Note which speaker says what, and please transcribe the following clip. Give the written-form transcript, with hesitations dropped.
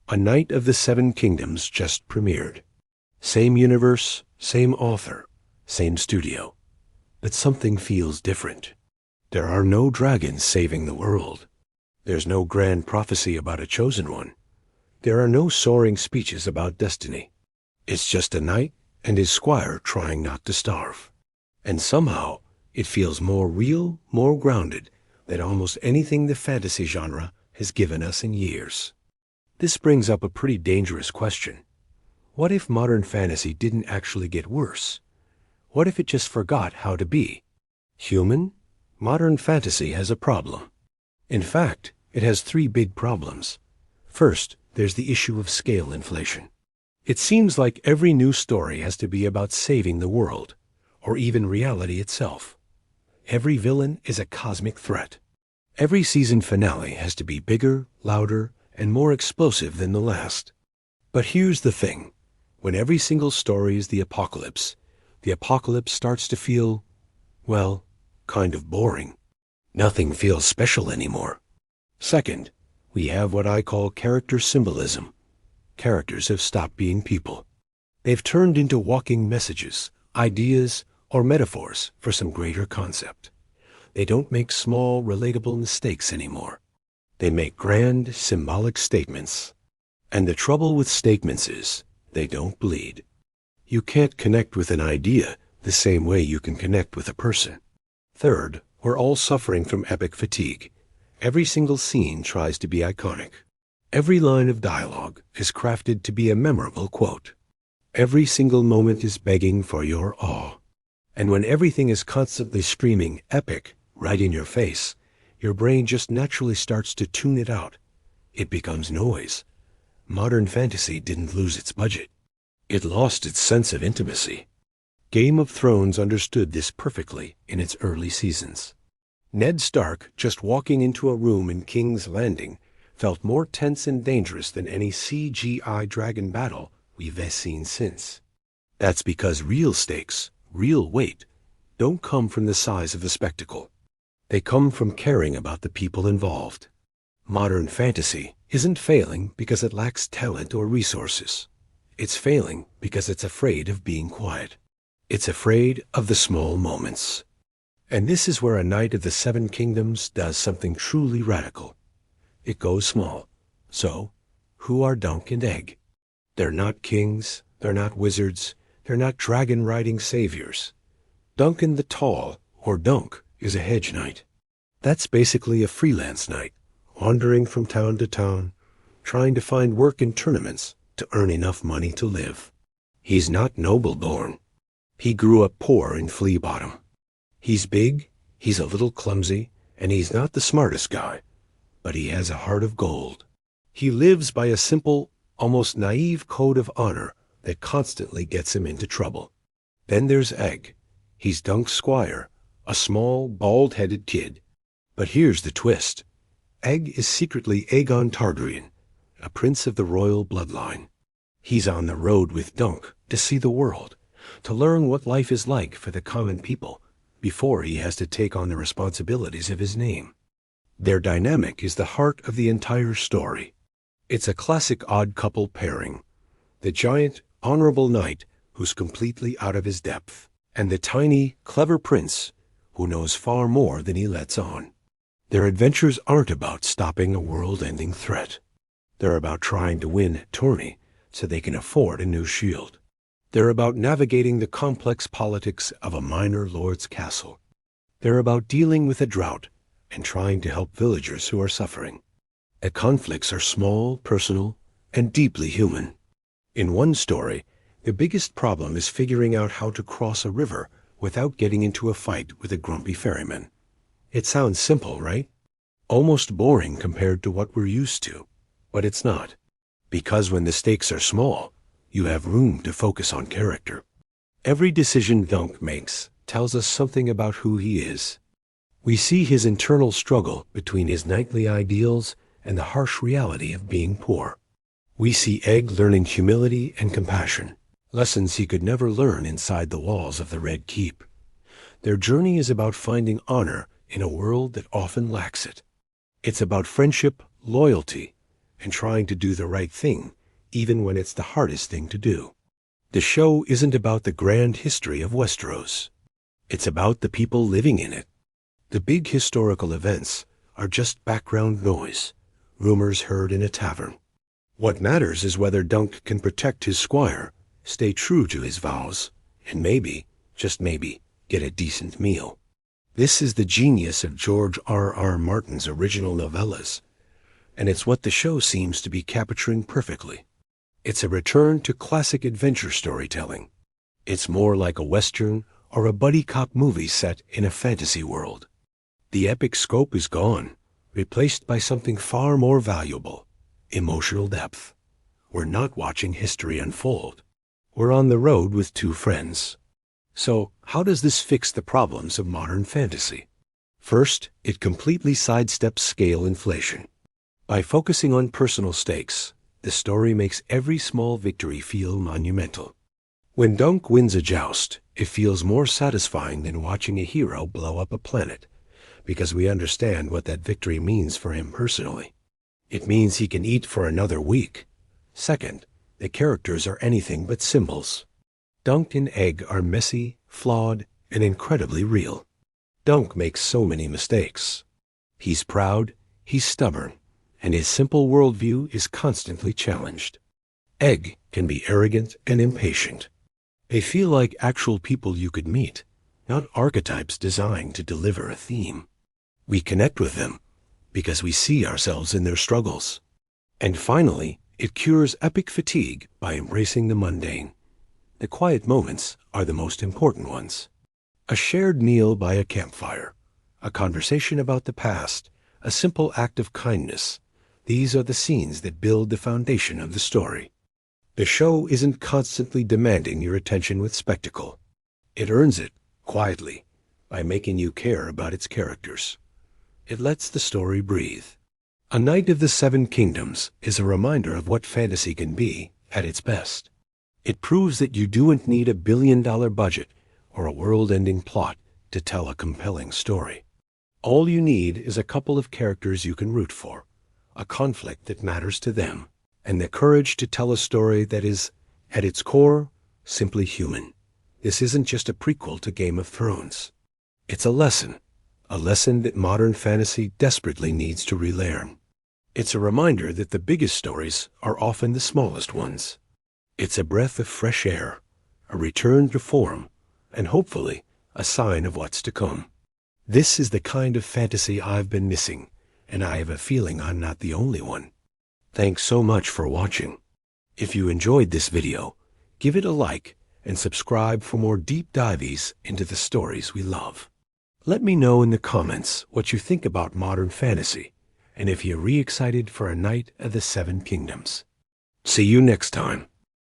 Speaker 1: A Knight of the Seven Kingdoms just premiered. Same universe, same author, same studio. But something feels different. There are no dragons saving the world. There's no grand prophecy about a chosen one. There are no soaring speeches about destiny. It's just a knight and his squire trying not to starve. And somehow, it feels more real, more grounded than almost anything the fantasy genre has given us in years. This brings up a pretty dangerous question. What if modern fantasy didn't actually get worse? What if it just forgot how to be human? Modern fantasy has a problem. In fact, it has three big problems. First, there's the issue of scale inflation. It seems like every new story has to be about saving the world, or even reality itself. Every villain is a cosmic threat. Every season finale has to be bigger, louder, and more explosive than the last. But here's the thing. When every single story is the apocalypse starts to feel, well, kind of boring. Nothing feels special anymore. Second, we have what I call character symbolism. Characters have stopped being people. They've turned into walking messages, ideas, or metaphors for some greater concept. They don't make small, relatable mistakes anymore. They make grand, symbolic statements. And the trouble with statements is, they don't bleed. You can't connect with an idea the same way you can connect with a person. Third, we're all suffering from epic fatigue. Every single scene tries to be iconic. Every line of dialogue is crafted to be a memorable quote. Every single moment is begging for your awe. And when everything is constantly screaming epic right in your face, your brain just naturally starts to tune it out. It becomes noise. Modern fantasy didn't lose its budget. It lost its sense of intimacy. Game of Thrones understood this perfectly in its early seasons. Ned Stark, just walking into a room in King's Landing, felt more tense and dangerous than any CGI dragon battle we've seen since. That's because real stakes, real weight, don't come from the size of the spectacle. They come from caring about the people involved. Modern fantasy isn't failing because it lacks talent or resources. It's failing because it's afraid of being quiet. It's afraid of the small moments. And this is where A Knight of the Seven Kingdoms does something truly radical. It goes small. So, who are Dunk and Egg? They're not kings, they're not wizards, they're not dragon-riding saviors. Duncan the Tall, or Dunk, is a hedge knight. That's basically a freelance knight, wandering from town to town, trying to find work in tournaments to earn enough money to live. He's not noble-born. He grew up poor in Flea Bottom. He's big, he's a little clumsy, and he's not the smartest guy, but he has a heart of gold. He lives by a simple, almost naive code of honor that constantly gets him into trouble. Then there's Egg. He's Dunk's squire, a small, bald-headed kid. But here's the twist. Egg is secretly Aegon Targaryen, a prince of the royal bloodline. He's on the road with Dunk to see the world, to learn what life is like for the common people before he has to take on the responsibilities of his name. Their dynamic is the heart of the entire story. It's a classic odd couple pairing. The giant, honorable knight who's completely out of his depth, and the tiny, clever prince who knows far more than he lets on. Their adventures aren't about stopping a world-ending threat. They're about trying to win a tourney so they can afford a new shield. They're about navigating the complex politics of a minor lord's castle. They're about dealing with a drought and trying to help villagers who are suffering. The conflicts are small, personal, and deeply human. In one story, the biggest problem is figuring out how to cross a river without getting into a fight with a grumpy ferryman. It sounds simple, right? Almost boring compared to what we're used to. But it's not. Because when the stakes are small, you have room to focus on character. Every decision Dunk makes tells us something about who he is. We see his internal struggle between his knightly ideals and the harsh reality of being poor. We see Egg learning humility and compassion, lessons he could never learn inside the walls of the Red Keep. Their journey is about finding honor in a world that often lacks it. It's about friendship, loyalty, and trying to do the right thing, even when it's the hardest thing to do. The show isn't about the grand history of Westeros. It's about the people living in it. The big historical events are just background noise, rumors heard in a tavern. What matters is whether Dunk can protect his squire, stay true to his vows, and maybe, just maybe, get a decent meal. This is the genius of George R.R. Martin's original novellas, and it's what the show seems to be capturing perfectly. It's a return to classic adventure storytelling. It's more like a Western or a buddy cop movie set in a fantasy world. The epic scope is gone, replaced by something far more valuable: emotional depth. We're not watching history unfold. We're on the road with two friends. So, how does this fix the problems of modern fantasy? First, it completely sidesteps scale inflation. By focusing on personal stakes, the story makes every small victory feel monumental. When Dunk wins a joust, it feels more satisfying than watching a hero blow up a planet, because we understand what that victory means for him personally. It means he can eat for another week. Second, the characters are anything but symbols. Dunk and Egg are messy, flawed, and incredibly real. Dunk makes so many mistakes. He's proud, he's stubborn, and his simple worldview is constantly challenged. Egg can be arrogant and impatient. They feel like actual people you could meet, not archetypes designed to deliver a theme. We connect with them because we see ourselves in their struggles. And finally, it cures epic fatigue by embracing the mundane. The quiet moments are the most important ones. A shared meal by a campfire, a conversation about the past, a simple act of kindness. These are the scenes that build the foundation of the story. The show isn't constantly demanding your attention with spectacle. It earns it, quietly, by making you care about its characters. It lets the story breathe. A Knight of the Seven Kingdoms is a reminder of what fantasy can be at its best. It proves that you don't need a billion-dollar budget or a world-ending plot to tell a compelling story. All you need is a couple of characters you can root for, a conflict that matters to them, and the courage to tell a story that is, at its core, simply human. This isn't just a prequel to Game of Thrones. It's a lesson that modern fantasy desperately needs to relearn. It's a reminder that the biggest stories are often the smallest ones. It's a breath of fresh air, a return to form, and hopefully a sign of what's to come. This is the kind of fantasy I've been missing, and I have a feeling I'm not the only one. Thanks so much for watching. If you enjoyed this video, give it a like and subscribe for more deep dives into the stories we love. Let me know in the comments what you think about modern fantasy, and if you're re-excited for A Knight of the Seven Kingdoms. See you next time.